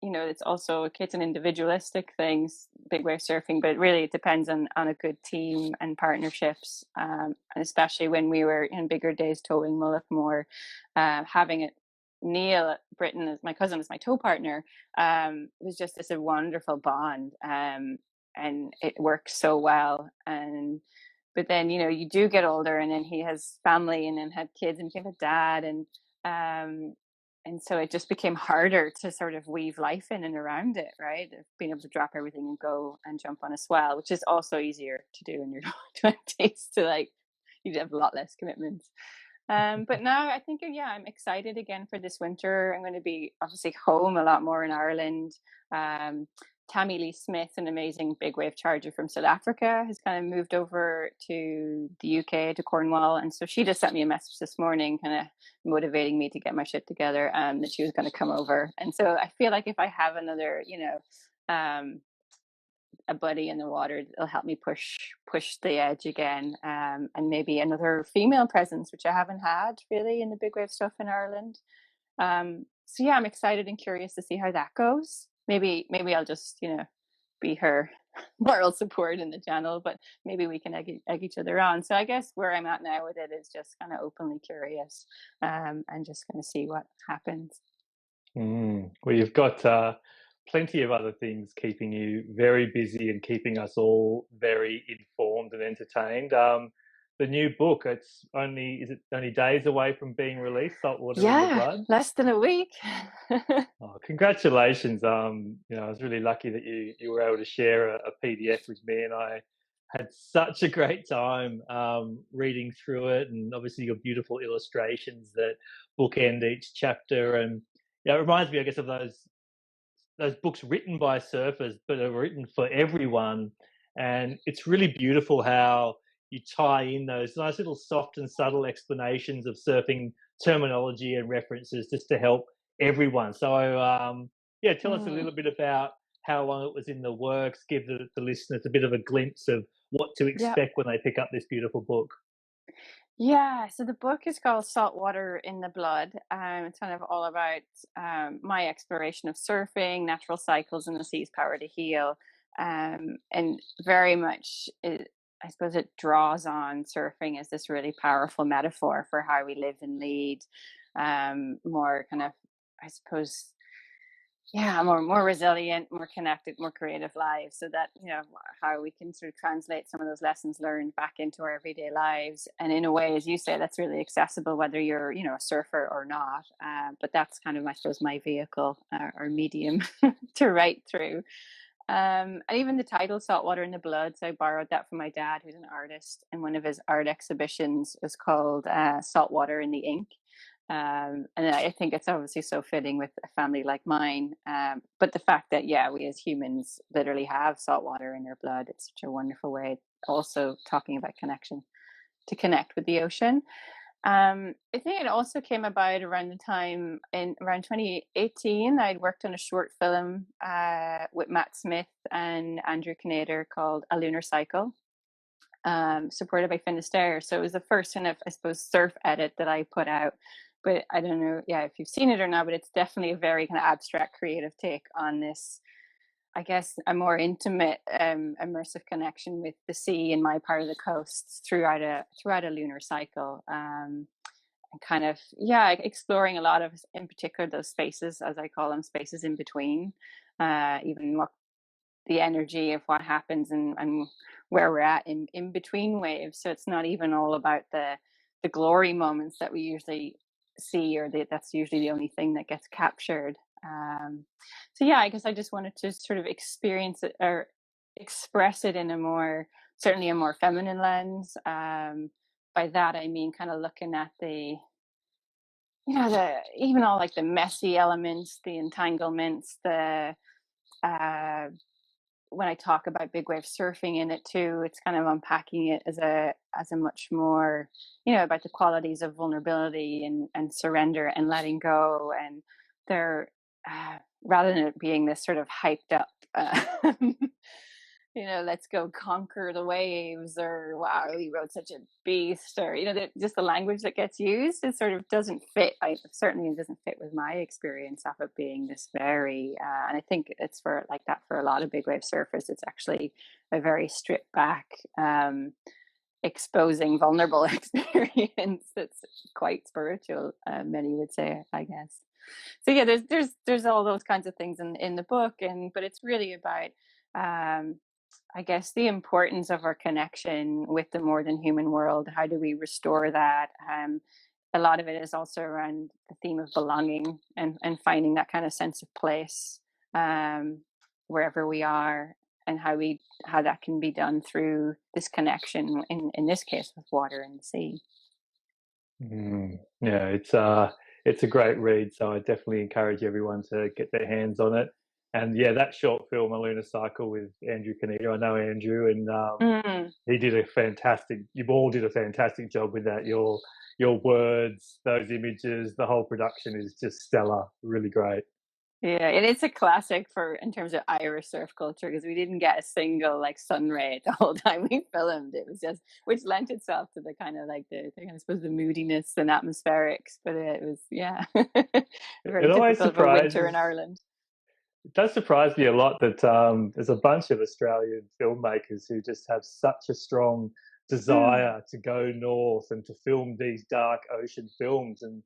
it's an individualistic thing, big wave surfing, but really it depends on a good team and partnerships. And especially when we were in bigger days towing Mullaghmore, having Neil Britton as my cousin, as my tow partner, was just a wonderful bond. And it works so well. But then, you do get older, and then he has family, and then had kids, and became a dad. And so it just became harder to sort of weave life in and around it, right? Being able to drop everything and go and jump on a swell, which is also easier to do in your 20s, you have a lot less commitments. But now I think, I'm excited again for this winter. I'm going to be obviously home a lot more in Ireland. Tammy Lee Smith, an amazing big wave charger from South Africa, has kind of moved over to the UK, to Cornwall. And so she just sent me a message this morning, kind of motivating me to get my shit together, that she was going to come over. And so I feel like if I have another, a buddy in the water, it'll help me push the edge again, and maybe another female presence, which I haven't had really in the big wave stuff in Ireland. So yeah, I'm excited and curious to see how that goes. Maybe I'll just be her moral support in the channel, but maybe we can egg each other on. So I guess where I'm at now with it is just kind of openly curious, and just going to see what happens. Well, you've got plenty of other things keeping you very busy and keeping us all very informed and entertained. The new book, is it only days away from being released, Saltwater in the Blood? Less than a week. Oh, congratulations. I was really lucky that you were able to share a PDF with me, and I had such a great time reading through it, and obviously your beautiful illustrations that bookend each chapter. And it reminds me, I guess, of those books written by surfers, but are written for everyone. And it's really beautiful how you tie in those nice little soft and subtle explanations of surfing terminology and references just to help everyone. So, tell us a little bit about how long it was in the works. Give the listeners a bit of a glimpse of what to expect when they pick up this beautiful book. Yeah, so the book is called Saltwater in the Blood. It's kind of all about my exploration of surfing, natural cycles, and the sea's power to heal. And very much, I suppose it draws on surfing as this really powerful metaphor for how we live and lead more kind of, I suppose, more resilient, more connected, more creative lives, so that how we can sort of translate some of those lessons learned back into our everyday lives, and in a way, as you say, that's really accessible whether you're a surfer or not. But that's kind of, I suppose, my vehicle or medium to write through. And even the title Saltwater in the Blood, so I borrowed that from my dad, who's an artist, and one of his art exhibitions was called Saltwater in the Ink. And I think it's obviously so fitting with a family like mine. But the fact that, we as humans literally have salt water in our blood, it's such a wonderful way. Also talking about connection, to connect with the ocean. I think it also came about around the time around 2018. I'd worked on a short film with Matt Smith and Andrew Knader called A Lunar Cycle, supported by Finisterre. So it was the first kind of, I suppose, surf edit that I put out. But I don't know, if you've seen it or not, but it's definitely a very kind of abstract, creative take on this, I guess, a more intimate, immersive connection with the sea in my part of the coast throughout a lunar cycle. And kind of, exploring a lot of, in particular, those spaces, as I call them, spaces in between, even what the energy of what happens and where we're at in between waves. So it's not even all about the glory moments that we usually see, or that's usually the only thing that gets captured. So I guess I just wanted to sort of experience it or express it in certainly a more feminine lens. By that I mean kind of looking at the even all like the messy elements, the entanglements, when I talk about big wave surfing in it too, it's kind of unpacking it as a much more, about the qualities of vulnerability and surrender and letting go. And they're, rather than it being this sort of hyped up, let's go conquer the waves, or wow, he wrote such a beast, or just the language that gets used, it sort of doesn't fit. Certainly it doesn't fit with my experience of it being this very and I think it's for like that for a lot of big wave surfers. It's actually a very stripped back, exposing vulnerable experience that's quite spiritual, many would say, I guess. So there's all those kinds of things in the book, but it's really about I guess the importance of our connection with the more than human world. How do we restore that? A lot of it is also around the theme of belonging and finding that kind of sense of place, wherever we are, and how that can be done through this connection, in this case with water and the sea. It's a great read, so I definitely encourage everyone to get their hands on it. And yeah, that short film, A Lunar Cycle, with Andrew Canito. I know Andrew, and Mm. he did a fantastic. You all did a fantastic job with that. Your words, those images, the whole production is just stellar. Really great. Yeah, and it's a classic for in terms of Irish surf culture because we didn't get a single like sun ray the whole time we filmed. It was just which lent itself to the kind of like the I suppose the moodiness and atmospherics, but it was yeah, very It always typical of a winter in surprises. Ireland. It does surprise me a lot that there's a bunch of Australian filmmakers who just have such a strong Mm. desire to go north and to film these dark ocean films. And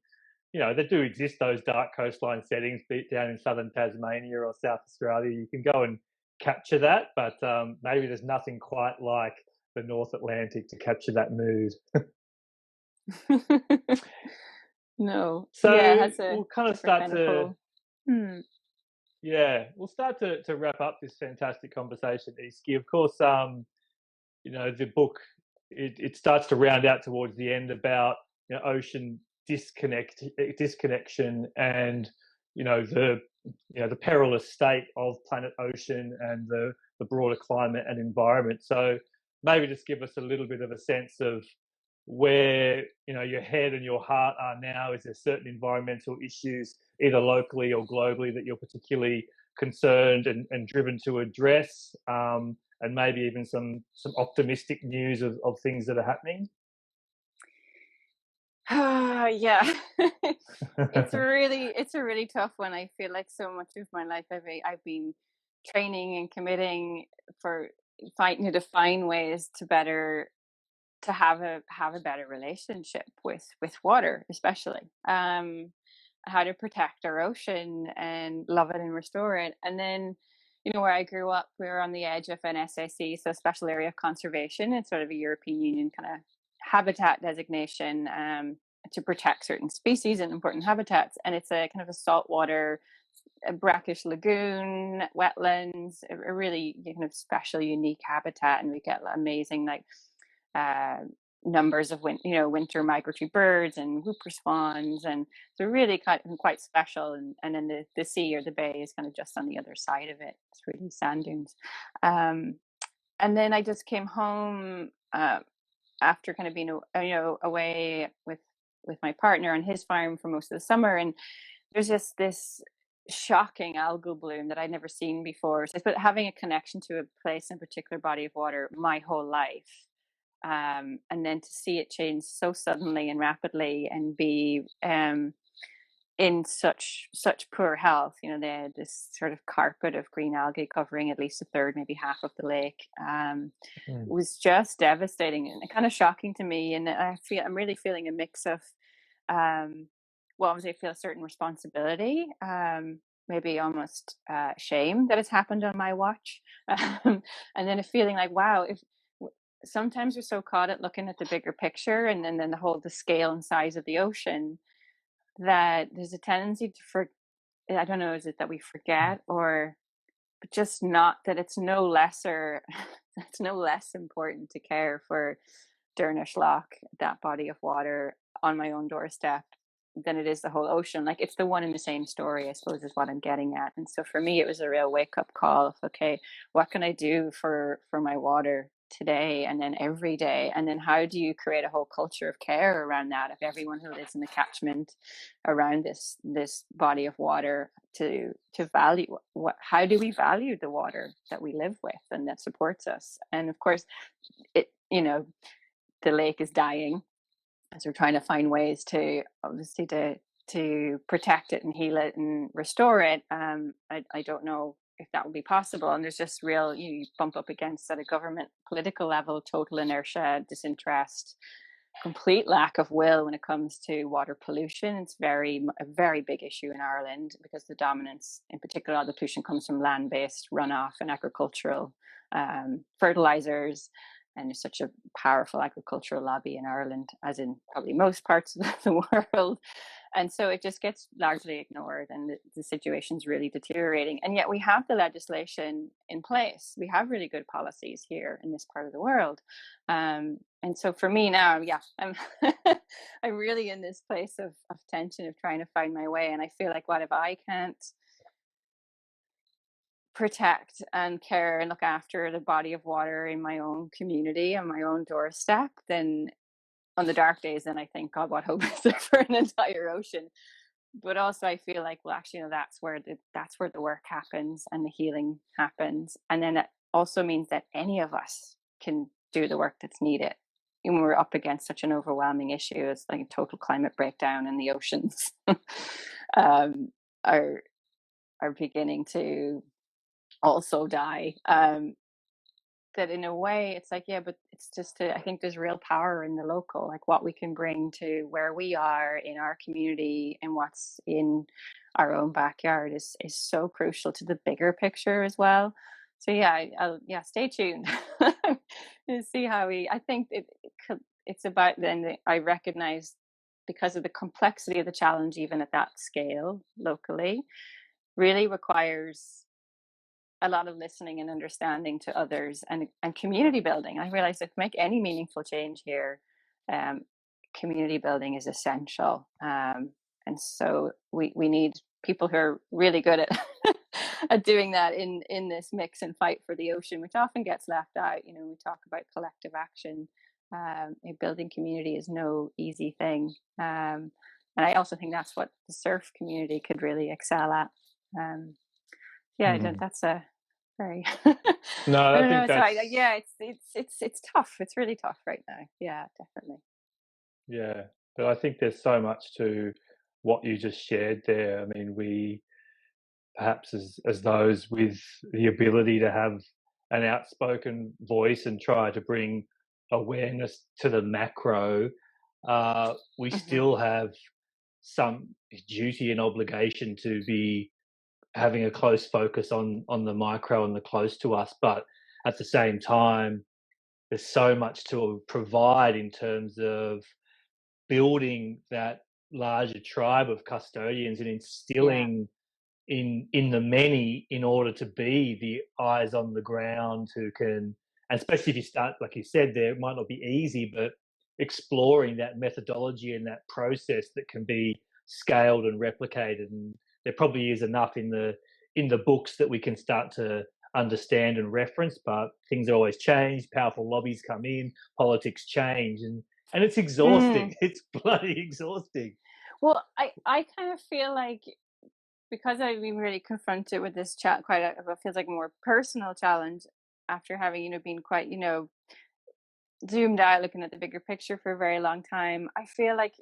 there do exist those dark coastline settings, be it down in southern Tasmania or South Australia. You can go and capture that, but maybe there's nothing quite like the North Atlantic to capture that mood. No, yeah, it So has a we'll kind of different start kind of to, pull. Hmm. yeah, we'll start to wrap up this fantastic conversation, Easkey. Of course, the book, it starts to round out towards the end about ocean disconnection, and the perilous state of planet ocean and the broader climate and environment. So maybe just give us a little bit of a sense of where your head and your heart are now. Is there certain environmental issues, either locally or globally, that you're particularly concerned and driven to address, and maybe even some optimistic news of things that are happening? Yeah. It's a really tough one. I feel like so much of my life I've been training and committing for fighting to find ways to better to have a better relationship with water, especially how to protect our ocean and love it and restore it. And then where I grew up, we were on the edge of an SAC, so special area of conservation. It's sort of a European Union kind of habitat designation, to protect certain species and important habitats. And it's a kind of a saltwater, a brackish lagoon, wetlands, a really kind of special, unique habitat. And we get amazing like uh, numbers of winter migratory birds and whooper swans, and so really quite special. And then the sea or the bay is kind of just on the other side of it. It's really sand dunes. Um, and then I just came home after kind of being away with my partner on his farm for most of the summer, and there's just this shocking algal bloom that I'd never seen before. So, but having a connection to a place in particular body of water my whole life, and then to see it change so suddenly and rapidly and be in such poor health. They had this sort of carpet of green algae covering at least a third, maybe half of the lake. Mm. Was just devastating and kind of shocking to me. And I'm really feeling a mix of, well, obviously I feel a certain responsibility, maybe almost shame that it's happened on my watch, and then a feeling like, wow, if sometimes we're so caught at looking at the bigger picture and then the scale and size of the ocean that there's a tendency I don't know, is it that we forget, or but just not that it's no lesser it's no less important to care for Dernish Loch, that body of water on my own doorstep, than it is the whole ocean. Like it's the one and the same story, I suppose, is what I'm getting at. And so for me, it was a real wake up call of, okay, what can I do for my water today and then every day? And then how do you create a whole culture of care around that, of everyone who lives in the catchment around this body of water to value how do we value the water that we live with and that supports us? And of course, it the lake is dying, as we're trying to find ways to obviously to protect it and heal it and restore it. I don't know if that will be possible. And there's just real, you bump up against at a government political level, total inertia, disinterest, complete lack of will when it comes to water pollution. It's a very big issue in Ireland because the dominance, in particular, all the pollution comes from land-based runoff and agricultural fertilizers. And there's such a powerful agricultural lobby in Ireland, as in probably most parts of the world. And so it just gets largely ignored, and the situation's really deteriorating. And yet we have the legislation in place. We have really good policies here in this part of the world. And so for me now, yeah, I'm really in this place of tension of trying to find my way. And I feel like, what if I can't protect and care and look after the body of water in my own community on my own doorstep, then on the dark days, then I think, God, what hope is there for an entire ocean? But also I feel like, well, actually, that's where the work happens and the healing happens. And then it also means that any of us can do the work that's needed. And we're up against such an overwhelming issue as like total climate breakdown, and the oceans are beginning to also die. That in a way it's like, yeah, but it's just I think there's real power in the local, like what we can bring to where we are in our community and what's in our own backyard is so crucial to the bigger picture as well. So yeah, yeah, stay tuned to see how I think it's about then I recognize, because of the complexity of the challenge even at that scale locally, really requires a lot of listening and understanding to others, and community building. I realize that to make any meaningful change here, community building is essential. And so we need people who are really good at at doing that in this mix and fight for the ocean, which often gets left out. You know, we talk about collective action. Building community is no easy thing. And I also think that's what the surf community could really excel at. Yeah, that's a very No, I I don't think know. So that's yeah, it's tough. It's really tough right now. Yeah, definitely. yeah. But I think there's so much to what you just shared there. I mean, we perhaps as those with the ability to have an outspoken voice and try to bring awareness to the macro, we Hmm. still have some duty and obligation to be having a close focus on the micro and the close to us. But at the same time, there's so much to provide in terms of building that larger tribe of custodians and Yeah. instilling in the many in order to be the eyes on the ground who can, and especially if you start, like you said there, it might not be easy, but exploring that methodology and that process that can be scaled and replicated. And there probably is enough in the books that we can start to understand and reference, but things always change, powerful lobbies come in, politics change, and it's Mm. exhausting. It's bloody exhausting. Well, I kind of feel like, because I've been really confronted with this chat quite what feels like a more personal challenge after having, been quite, zoomed out looking at the bigger picture for a very long time. I feel like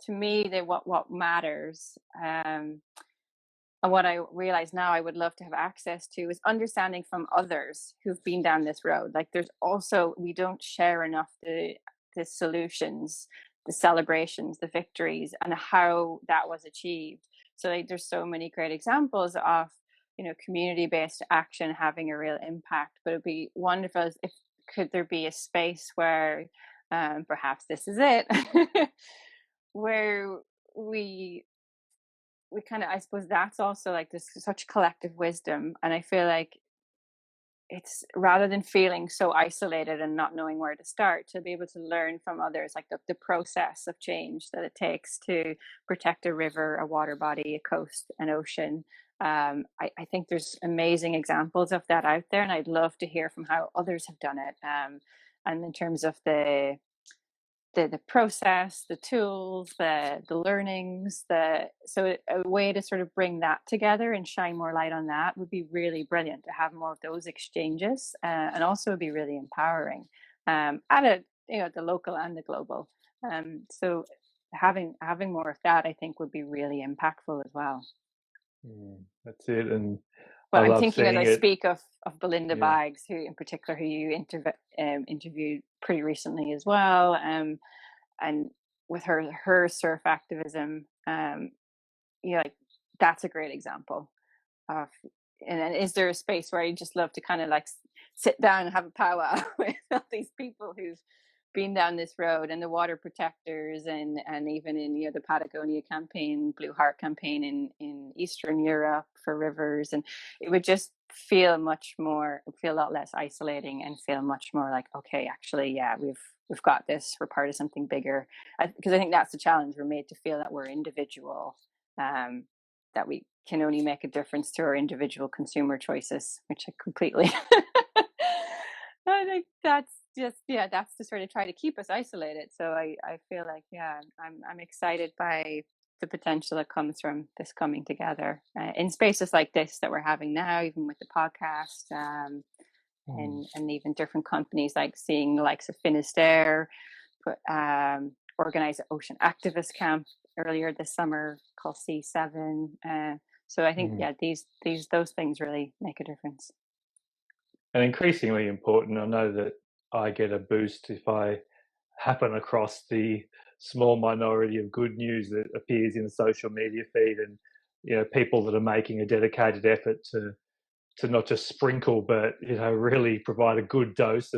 to me that what matters, and what I realize now I would love to have access to, is understanding from others who've been down this road. Like there's also, we don't share enough the solutions, the celebrations, the victories, and how that was achieved. So like there's so many great examples of, community-based action having a real impact. But it'd be wonderful if could there be a space where, perhaps this is it, where we kind of, I suppose that's also like this such collective wisdom. And I feel like it's, rather than feeling so isolated and not knowing where to start, to be able to learn from others, like the process of change that it takes to protect a river, a water body, a coast, an ocean. I think there's amazing examples of that out there, and I'd love to hear from how others have done it. And in terms of the process, the tools, the learnings, so a way to sort of bring that together and shine more light on that would be really brilliant, to have more of those exchanges, and also be really empowering, at the local and the global. So having more of that, I think, would be really impactful as well. That's it, and I Well, I'm love thinking as I seeing it. speak of Belinda Yeah. Baggs, who in particular, who you interviewed pretty recently as well. And with her surf activism, like that's a great example of. And then, is there a space where you just love to kind of like sit down and have a powwow with all these people who've been down this road, and the water protectors, and even in the Patagonia campaign, Blue Heart campaign in Eastern Europe for rivers, and it would just feel a lot less isolating, and feel much more like, okay, actually, yeah, we've got this. We're part of something bigger. Because I think that's the challenge. We're made to feel that we're individual, um, that we can only make a difference through our individual consumer choices, which I completely I think that's just, yeah, that's to sort of try to keep us isolated. So I feel like, yeah, I'm excited by the potential that comes from this coming together in spaces like this that we're having now, even with the podcast, and even different companies, like seeing the likes of Finisterre put organize an ocean activist camp earlier this summer called C7. So I think, yeah, those things really make a difference. And increasingly important. I know that I get a boost if I happen across the small minority of good news that appears in the social media feed, and people that are making a dedicated effort to not just sprinkle, but really provide a good dose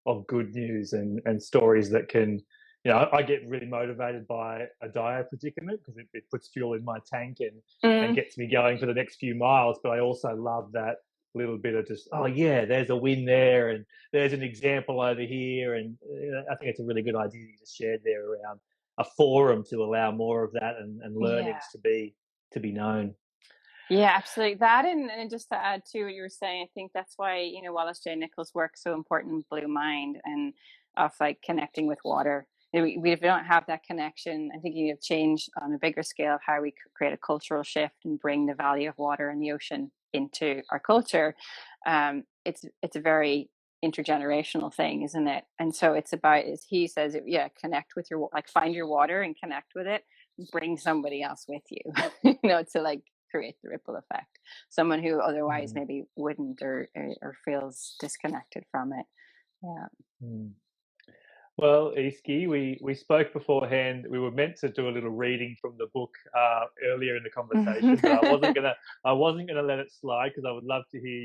of good news and stories that can. I get really motivated by a dire predicament because it puts fuel in my tank and gets me going for the next few miles. But I also love that little bit of just, oh yeah, there's a win there, and there's an example over here, and I think it's a really good idea you just shared there around a forum to allow more of that and Yeah. learnings to be known. Yeah, absolutely. That, and just to add to what you were saying, I think that's why, Wallace J. Nichols' work so important in Blue Mind, and of like connecting with water. If we don't have that connection, I think you have change on a bigger scale of how we create a cultural shift and bring the value of water and the ocean into our culture. It's a very intergenerational thing, isn't it? And so it's about, as he says, yeah, connect with find your water and connect with it. Bring somebody else with you, to like create the ripple effect. Someone who otherwise maybe wouldn't, or feels disconnected from it. Yeah. Well, Easkey, we spoke beforehand. We were meant to do a little reading from the book earlier in the conversation, but I wasn't gonna let it slide because I would love to hear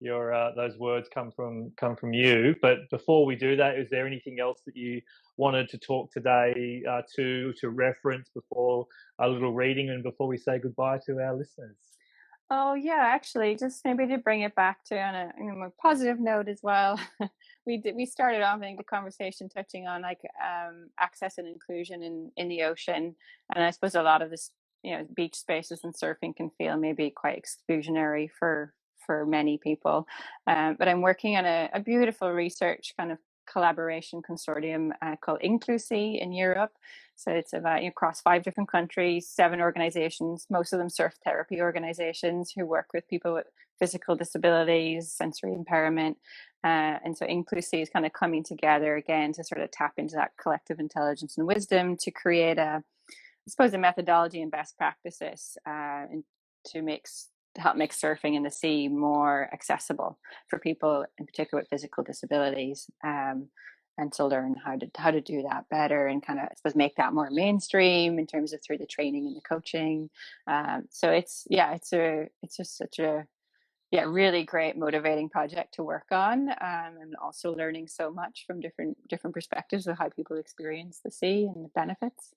your those words come from you. But before we do that, is there anything else that you wanted to talk today to reference before a little reading and before we say goodbye to our listeners? Oh yeah, actually, just maybe to bring it back to on a more positive note as well. We started off, I think, the conversation touching on like access and inclusion in the ocean, and I suppose a lot of this, beach spaces and surfing can feel maybe quite exclusionary for many people. But I'm working on a beautiful research kind of collaboration consortium called Inclusi in Europe. So it's about across 5 different countries, 7 organizations, most of them surf therapy organizations who work with people with physical disabilities, sensory impairment. And so Inclusi is kind of coming together again to sort of tap into that collective intelligence and wisdom to create a methodology and best practices, and to help make surfing in the sea more accessible for people, in particular with physical disabilities. And to learn how to do that better, and kind of, I suppose, make that more mainstream in terms of through the training and the coaching. So it's just such a really great motivating project to work on, and also learning so much from different perspectives of how people experience the sea and the benefits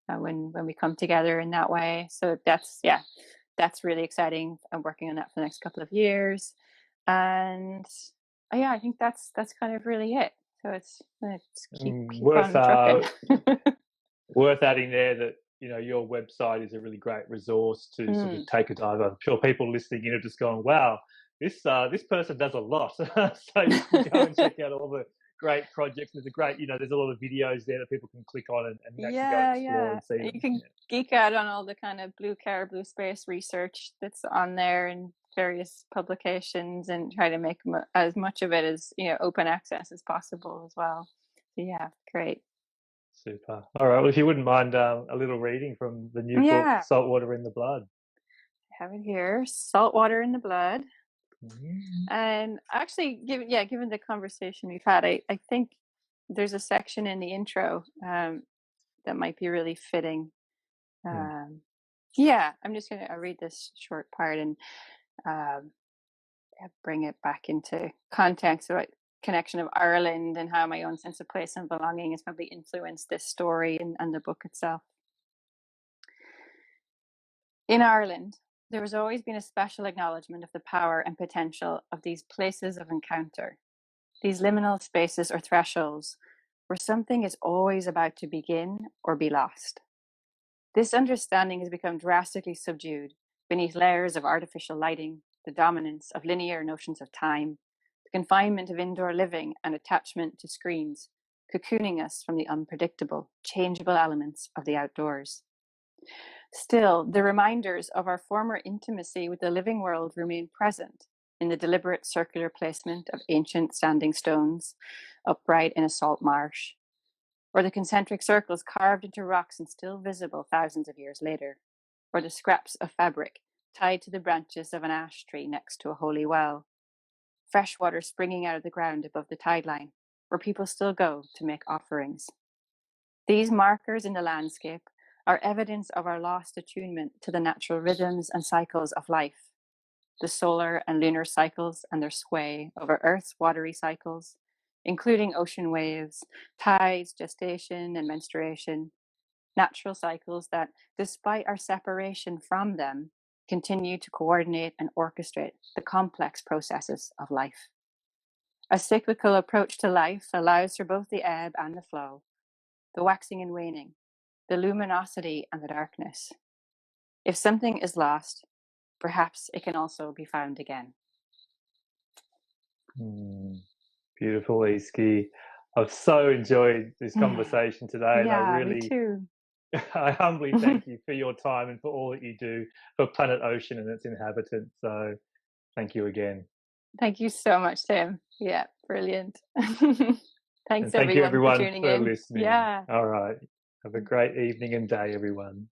when we come together in that way. So that's really exciting. I'm working on that for the next couple of years, and yeah, I think that's kind of really it. So it's keep Worth on trucking. worth adding there that your website is a really great resource to sort of take a dive. I'm sure people listening in are just going, "Wow, this person does a lot." So you can go and check out all the great projects. There's there's a lot of videos there that people can click on and actually go and explore and see them. You can geek out on all the kind of blue space research that's on there and various publications, and try to make as much of it as open access as possible as well. So yeah, great. Super. All right. Well, if you wouldn't mind a little reading from the new book, Yeah, Saltwater in the Blood. I have it here. Saltwater in the Blood. Mm-hmm. And actually, given the conversation we've had, I think there's a section in the intro that might be really fitting. I'm just gonna read this short part and um, bring it back into context about connection of Ireland and how my own sense of place and belonging has probably influenced this story and the book itself. In Ireland, there has always been a special acknowledgement of the power and potential of these places of encounter, these liminal spaces or thresholds where something is always about to begin or be lost. This understanding has become drastically subdued beneath layers of artificial lighting, the dominance of linear notions of time, the confinement of indoor living and attachment to screens, cocooning us from the unpredictable, changeable elements of the outdoors. Still, the reminders of our former intimacy with the living world remain present in the deliberate circular placement of ancient standing stones upright in a salt marsh, or the concentric circles carved into rocks and still visible thousands of years later, or the scraps of fabric tied to the branches of an ash tree next to a holy well, fresh water springing out of the ground above the tide line, where people still go to make offerings. These markers in the landscape are evidence of our lost attunement to the natural rhythms and cycles of life, the solar and lunar cycles and their sway over Earth's watery cycles, including ocean waves, tides, gestation, and menstruation, natural cycles that, despite our separation from them, continue to coordinate and orchestrate the complex processes of life. A cyclical approach to life allows for both the ebb and the flow, the waxing and waning, the luminosity and the darkness. If something is lost, perhaps it can also be found again. Beautiful, Easkey. I've so enjoyed this conversation today. And Yeah, me too. I humbly thank you for your time and for all that you do for Planet Ocean and its inhabitants. So thank you again. Thank you so much, Tim. Yeah, brilliant. Thanks and thank you everyone for tuning for in. listening. Yeah. All right. Have a great evening and day, everyone.